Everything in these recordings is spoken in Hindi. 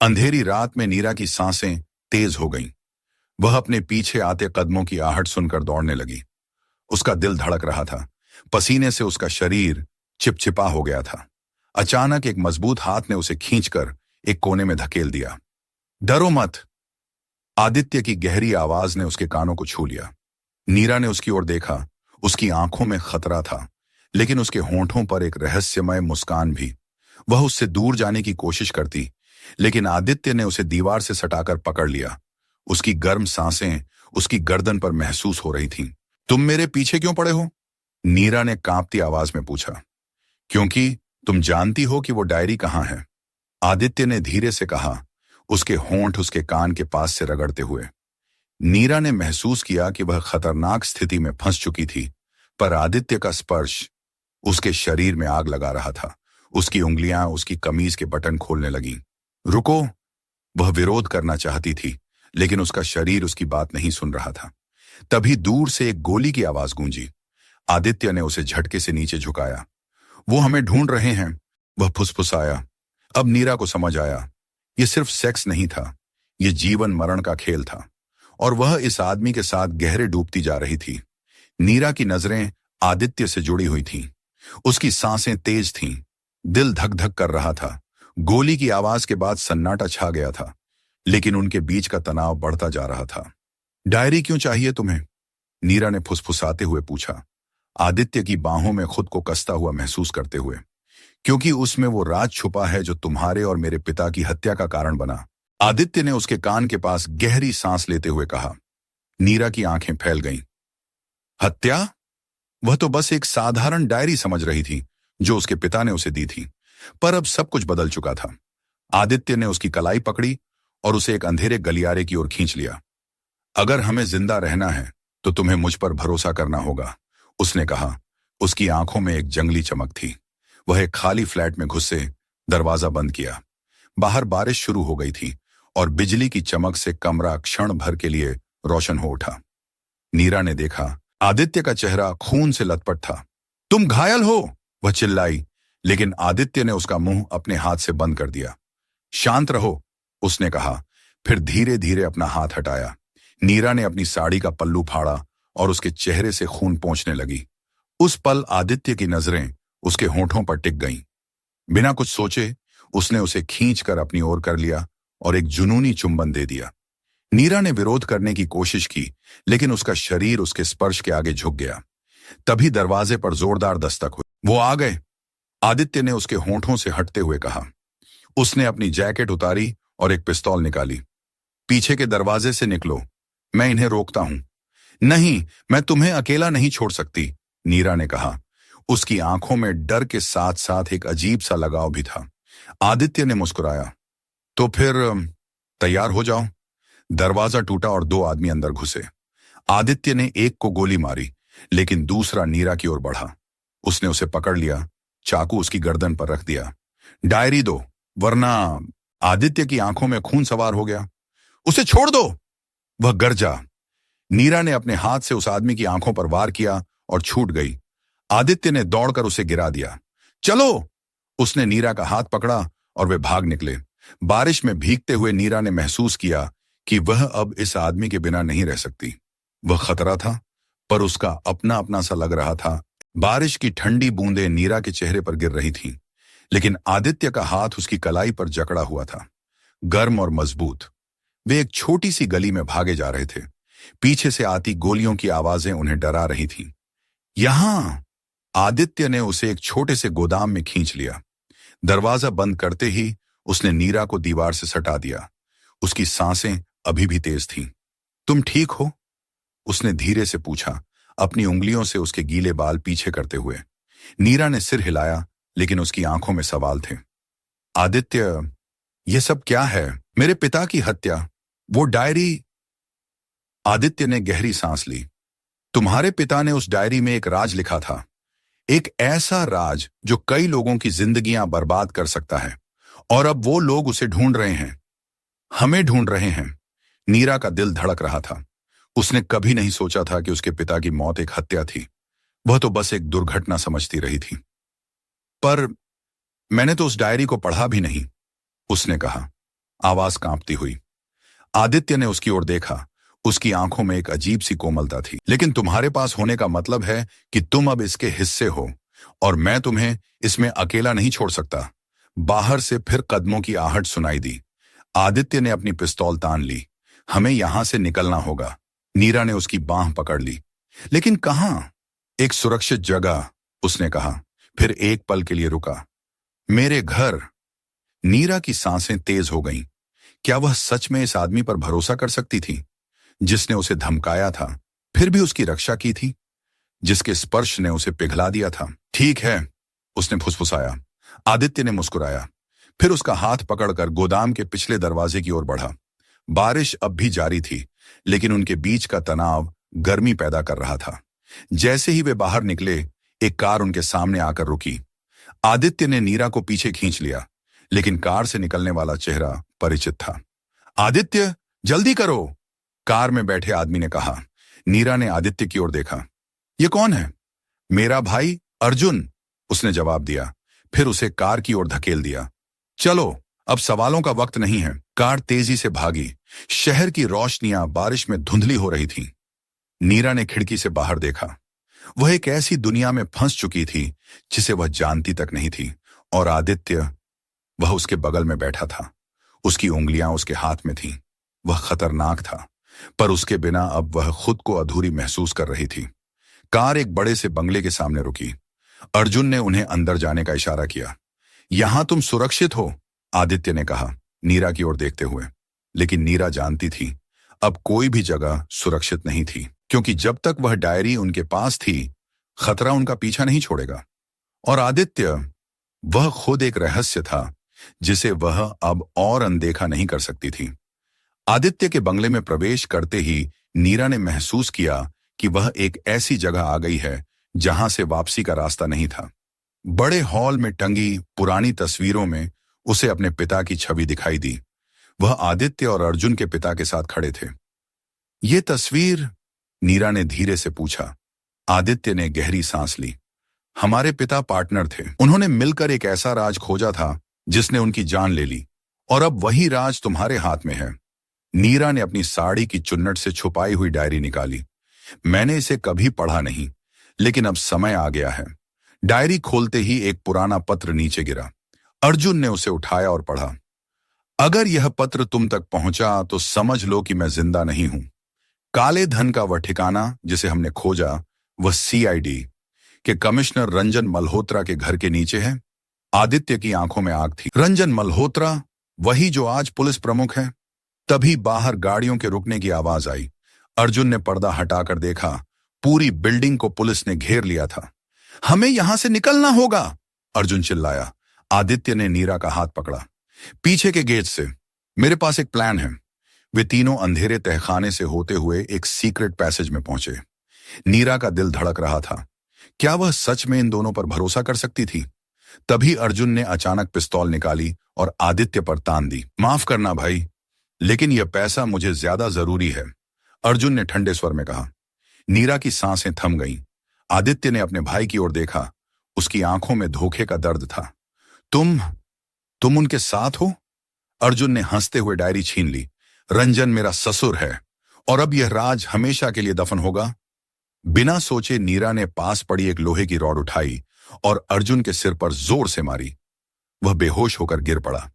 अंधेरी रात में नीरा की सांसें तेज हो गईं। वह अपने पीछे आते कदमों की आहट सुनकर दौड़ने लगी। उसका दिल धड़क रहा था। पसीने से उसका शरीर चिपचिपा हो गया था। अचानक एक मजबूत हाथ ने उसे खींचकर एक कोने में धकेल दिया। डरो मत। आदित्य की गहरी आवाज ने उसके कानों को छू लिया। नीरा ने उसकी ओर देखा। उसकी आंखों में खतरा था, लेकिन उसके होंठों पर एक रहस्यमय मुस्कान भी। वह उससे दूर जाने की कोशिश करती, लेकिन आदित्य ने उसे दीवार से सटाकर पकड़ लिया। उसकी गर्म सांसें उसकी गर्दन पर महसूस हो रही थीं। तुम मेरे पीछे क्यों पड़े हो? नीरा ने कांपती आवाज में पूछा। क्योंकि तुम जानती हो कि वो डायरी कहाँ है, आदित्य ने धीरे से कहा, उसके होंठ उसके कान के पास से रगड़ते हुए। नीरा ने महसूस किया कि वह खतरनाक स्थिति में फंस चुकी थी, पर आदित्य का स्पर्श उसके शरीर में आग लगा रहा था। उसकी उंगलियां उसकी कमीज के बटन खोलने लगीं। रुको। वह विरोध करना चाहती थी, लेकिन उसका शरीर उसकी बात नहीं सुन रहा था। तभी दूर से एक गोली की आवाज गूंजी। आदित्य ने उसे झटके से नीचे झुकाया। वो हमें ढूंढ रहे हैं, वह फुसफुसाया। अब नीरा को समझ आया, ये सिर्फ सेक्स नहीं था, ये जीवन मरण का खेल था, और वह इस आदमी के साथ गहरे डूबती जा रही थी। नीरा की नजरें आदित्य से जुड़ी हुई थीं। उसकी सांसें तेज थीं, दिल धक धक कर रहा था। गोली की आवाज के बाद सन्नाटा छा गया था, लेकिन उनके बीच का तनाव बढ़ता जा रहा था। डायरी क्यों चाहिए तुम्हें? नीरा ने फुसफुसाते हुए पूछा, आदित्य की बाहों में खुद को कसता हुआ महसूस करते हुए। क्योंकि उसमें वो राज छुपा है जो तुम्हारे और मेरे पिता की हत्या का कारण बना। आदित्य ने उसके कान के पास गहरी सांस लेते हुए कहा। नीरा की आंखें फैल गईं। हत्या? वह तो बस एक साधारण डायरी समझ रही थी जो उसके पिता ने उसे दी थी, पर अब सब कुछ बदल चुका था। आदित्य ने उसकी कलाई पकड़ी और उसे एक अंधेरे गलियारे की ओर खींच लिया। अगर हमें जिंदा रहना है तो तुम्हें मुझ पर भरोसा करना होगा, उसने कहा। उसकी आंखों में एक जंगली चमक थी। वह एक खाली फ्लैट में घुसे, दरवाजा बंद किया। बाहर बारिश शुरू हो गई थी और बिजली की चमक से कमरा क्षण भर के लिए रोशन हो उठा। नीरा ने देखा, आदित्य का चेहरा खून से लथपथ था। तुम घायल हो, वह चिल्लाई, लेकिन आदित्य ने उसका मुंह अपने हाथ से बंद कर दिया। शांत रहो, उसने कहा, फिर धीरे धीरे अपना हाथ हटाया। नीरा ने अपनी साड़ी का पल्लू फाड़ा और उसके चेहरे से खून पोंछने लगी। उस पल आदित्य की नजरें उसके होंठों पर टिक गईं। बिना कुछ सोचे उसने उसे खींचकर अपनी ओर कर लिया और एक जुनूनी चुंबन दे दिया। नीरा ने विरोध करने की कोशिश की, लेकिन उसका शरीर उसके स्पर्श के आगे झुक गया। तभी दरवाजे पर जोरदार दस्तक हुई। वो आ गए, आदित्य ने उसके होंठों से हटते हुए कहा। उसने अपनी जैकेट उतारी और एक पिस्तौल निकाली। पीछे के दरवाजे से निकलो, मैं इन्हें रोकता हूं। नहीं, मैं तुम्हें अकेला नहीं छोड़ सकती, नीरा ने कहा। उसकी आंखों में डर के साथ साथ एक अजीब सा लगाव भी था। आदित्य ने मुस्कुराया। तो फिर तैयार हो जाओ। दरवाजा टूटा और दो आदमी अंदर घुसे। आदित्य ने एक को गोली मारी, लेकिन दूसरा नीरा की ओर बढ़ा। उसने उसे पकड़ लिया, चाकू उसकी गर्दन पर रख दिया। डायरी दो, वरना। आदित्य की आंखों में खून सवार हो गया। उसे छोड़ दो, वह गरजा। नीरा ने अपने हाथ से उस आदमी की आंखों पर वार किया और छूट गई। आदित्य ने दौड़कर उसे गिरा दिया। चलो, उसने नीरा का हाथ पकड़ा और वे भाग निकले। बारिश में भीगते हुए नीरा ने महसूस किया कि वह अब इस आदमी के बिना नहीं रह सकती। वह खतरा था, पर उसका अपना अपना सा लग रहा था। बारिश की ठंडी बूंदें नीरा के चेहरे पर गिर रही थीं, लेकिन आदित्य का हाथ उसकी कलाई पर जकड़ा हुआ था, गर्म और मजबूत। वे एक छोटी सी गली में भागे जा रहे थे। पीछे से आती गोलियों की आवाजें उन्हें डरा रही थीं। यहां! आदित्य ने उसे एक छोटे से गोदाम में खींच लिया। दरवाजा बंद करते ही उसने नीरा को दीवार से सटा दिया। उसकी सांसें अभी भी तेज थीं। तुम ठीक हो? उसने धीरे से पूछा, अपनी उंगलियों से उसके गीले बाल पीछे करते हुए। नीरा ने सिर हिलाया, लेकिन उसकी आंखों में सवाल थे। आदित्य, यह सब क्या है? मेरे पिता की हत्या, वो डायरी। आदित्य ने गहरी सांस ली। तुम्हारे पिता ने उस डायरी में एक राज लिखा था, एक ऐसा राज जो कई लोगों की जिंदगियां बर्बाद कर सकता है, और अब वो लोग उसे ढूंढ रहे हैं, हमें ढूंढ रहे हैं। नीरा का दिल धड़क रहा था। उसने कभी नहीं सोचा था कि उसके पिता की मौत एक हत्या थी। वह तो बस एक दुर्घटना समझती रही थी। पर मैंने तो उस डायरी को पढ़ा भी नहीं, उसने कहा। आवाज कांपती हुई। आदित्य ने उसकी ओर देखा। उसकी आंखों में एक अजीब सी कोमलता थी। लेकिन तुम्हारे पास होने का मतलब है कि तुम अब इसके हिस्से हो, और मैं तुम्हें इसमें अकेला नहीं छोड़ सकता। बाहर से फिर कदमों की आहट सुनाई दी। आदित्य ने अपनी पिस्तौल तान ली। हमें यहां से निकलना होगा। नीरा ने उसकी बांह पकड़ ली। लेकिन कहां? एक सुरक्षित जगह, उसने कहा। फिर एक पल के लिए रुका। मेरे घर। नीरा की सांसें तेज हो गईं। क्या वह सच में इस आदमी पर भरोसा कर सकती थी, जिसने उसे धमकाया था फिर भी उसकी रक्षा की थी, जिसके स्पर्श ने उसे पिघला दिया था? ठीक है, उसने फुसफुसाया। आदित्य ने मुस्कुराया, फिर उसका हाथ पकड़कर गोदाम के पिछले दरवाजे की ओर बढ़ा। बारिश अब भी जारी थी, लेकिन उनके बीच का तनाव गर्मी पैदा कर रहा था। जैसे ही वे बाहर निकले, एक कार उनके सामने आकर रुकी। आदित्य ने नीरा को पीछे खींच लिया, लेकिन कार से निकलने वाला चेहरा परिचित था। आदित्य, जल्दी करो, कार में बैठे आदमी ने कहा। नीरा ने आदित्य की ओर देखा। ये कौन है? मेरा भाई अर्जुन, उसने जवाब दिया, फिर उसे कार की ओर धकेल दिया। चलो, अब सवालों का वक्त नहीं है। कार तेजी से भागी। शहर की रोशनियां बारिश में धुंधली हो रही थीं। नीरा ने खिड़की से बाहर देखा। वह एक ऐसी दुनिया में फंस चुकी थी जिसे वह जानती तक नहीं थी, और आदित्य, वह उसके बगल में बैठा था। उसकी उंगलियां उसके हाथ में थीं। वह खतरनाक था, पर उसके बिना अब वह खुद को अधूरी महसूस कर रही थी। कार एक बड़े से बंगले के सामने रुकी। अर्जुन ने उन्हें अंदर जाने का इशारा किया। यहां तुम सुरक्षित हो, आदित्य ने कहा, नीरा की ओर देखते हुए। लेकिन नीरा जानती थी, अब कोई भी जगह सुरक्षित नहीं थी, क्योंकि जब तक वह डायरी उनके पास थी, खतरा उनका पीछा नहीं छोड़ेगा। और आदित्य, वह खुद एक रहस्य था जिसे वह अब और अनदेखा नहीं कर सकती थी। आदित्य के बंगले में प्रवेश करते ही नीरा ने महसूस किया कि वह एक ऐसी जगह आ गई है जहां से वापसी का रास्ता नहीं था। बड़े हॉल में टंगी पुरानी तस्वीरों में उसे अपने पिता की छवि दिखाई दी। वह आदित्य और अर्जुन के पिता के साथ खड़े थे। ये तस्वीर? नीरा ने धीरे से पूछा। आदित्य ने गहरी सांस ली। हमारे पिता पार्टनर थे। उन्होंने मिलकर एक ऐसा राज खोजा था जिसने उनकी जान ले ली, और अब वही राज तुम्हारे हाथ में है। नीरा ने अपनी साड़ी की चुन्नट से छुपाई हुई डायरी निकाली। मैंने इसे कभी पढ़ा नहीं, लेकिन अब समय आ गया है। डायरी खोलते ही एक पुराना पत्र नीचे गिरा। अर्जुन ने उसे उठाया और पढ़ा। अगर यह पत्र तुम तक पहुंचा तो समझ लो कि मैं जिंदा नहीं हूं। काले धन का वह ठिकाना जिसे हमने खोजा, वह सीआईडी के कमिश्नर रंजन मल्होत्रा के घर के नीचे है। आदित्य की आंखों में आग थी। रंजन मल्होत्रा, वही जो आज पुलिस प्रमुख है? तभी बाहर गाड़ियों के रुकने की आवाज आई। अर्जुन ने पर्दा हटाकर देखा। पूरी बिल्डिंग को पुलिस ने घेर लिया था। हमें यहां से निकलना होगा, अर्जुन चिल्लाया। आदित्य ने नीरा का हाथ पकड़ा। पीछे के गेट से। मेरे पास एक प्लान है। वे तीनों अंधेरे तहखाने से होते हुए एक सीक्रेट पैसेज में पहुंचे। नीरा का दिल धड़क रहा था। क्या वह सच में इन दोनों पर भरोसा कर सकती थी? तभी अर्जुन ने अचानक पिस्तौल निकाली और आदित्य पर तान दी। माफ करना भाई, लेकिन यह पैसा मुझे ज्यादा जरूरी है, अर्जुन ने ठंडे स्वर में कहा। नीरा की सांसें थम गईं। आदित्य ने अपने भाई की ओर देखा। उसकी आंखों में धोखे का दर्द था। तुम उनके साथ हो? अर्जुन ने हंसते हुए डायरी छीन ली। रंजन मेरा ससुर है, और अब यह राज हमेशा के लिए दफन होगा। बिना सोचे नीरा ने पास पड़ी एक लोहे की रॉड उठाई और अर्जुन के सिर पर जोर से मारी। वह बेहोश होकर गिर पड़ा।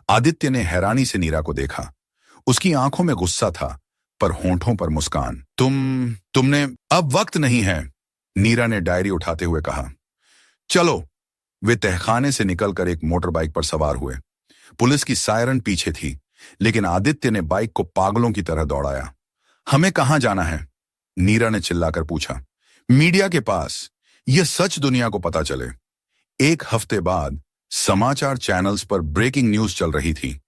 आदित्य ने हैरानी से नीरा को देखा। उसकी आंखों में गुस्सा था, पर होंठों पर मुस्कान। तुमने अब वक्त नहीं है, नीरा ने डायरी उठाते हुए कहा। चलो। वे तहखाने से निकलकर एक मोटर बाइक पर सवार हुए। पुलिस की सायरन पीछे थी, लेकिन आदित्य ने बाइक को पागलों की तरह दौड़ाया। हमें कहां जाना है? नीरा ने चिल्लाकर पूछा। मीडिया के पास, यह सच दुनिया को पता चले। एक हफ्ते बाद समाचार चैनल्स पर ब्रेकिंग न्यूज चल रही थी।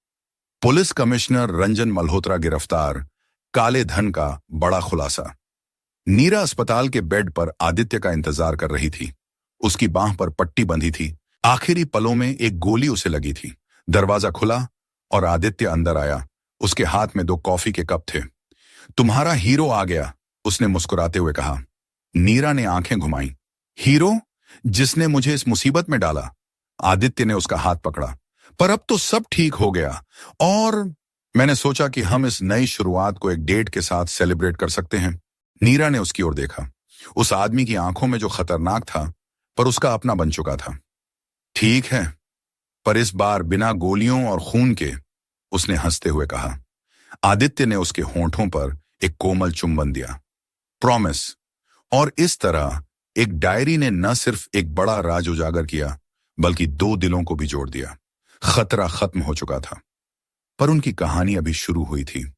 पुलिस कमिश्नर रंजन मल्होत्रा गिरफ्तार, काले धन का बड़ा खुलासा। नीरा अस्पताल के बेड पर आदित्य का इंतजार कर रही थी। उसकी बांह पर पट्टी बंधी थी। आखिरी पलों में एक गोली उसे लगी थी। दरवाजा खुला और आदित्य अंदर आया। उसके हाथ में 2 कॉफी के कप थे। तुम्हारा हीरो आ गया, उसने मुस्कुराते हुए कहा। नीरा ने आंखें घुमाई। हीरो? जिसने मुझे इस मुसीबत में डाला? आदित्य ने उसका हाथ पकड़ा, पर अब तो सब ठीक हो गया और मैंने सोचा कि हम इस नई शुरुआत को एक डेट के साथ सेलिब्रेट कर सकते हैं। नीरा ने उसकी ओर देखा। उस आदमी की आंखों में जो खतरनाक था पर उसका अपना बन चुका था। ठीक है, पर इस बार बिना गोलियों और खून के, उसने हंसते हुए कहा। आदित्य ने उसके होंठों पर एक कोमल चुंबन दिया। प्रॉमिस। और इस तरह एक डायरी ने न सिर्फ एक बड़ा राज उजागर किया बल्कि दो दिलों को भी जोड़ दिया। खतरा खत्म हो चुका था पर उनकी कहानी अभी शुरू हुई थी।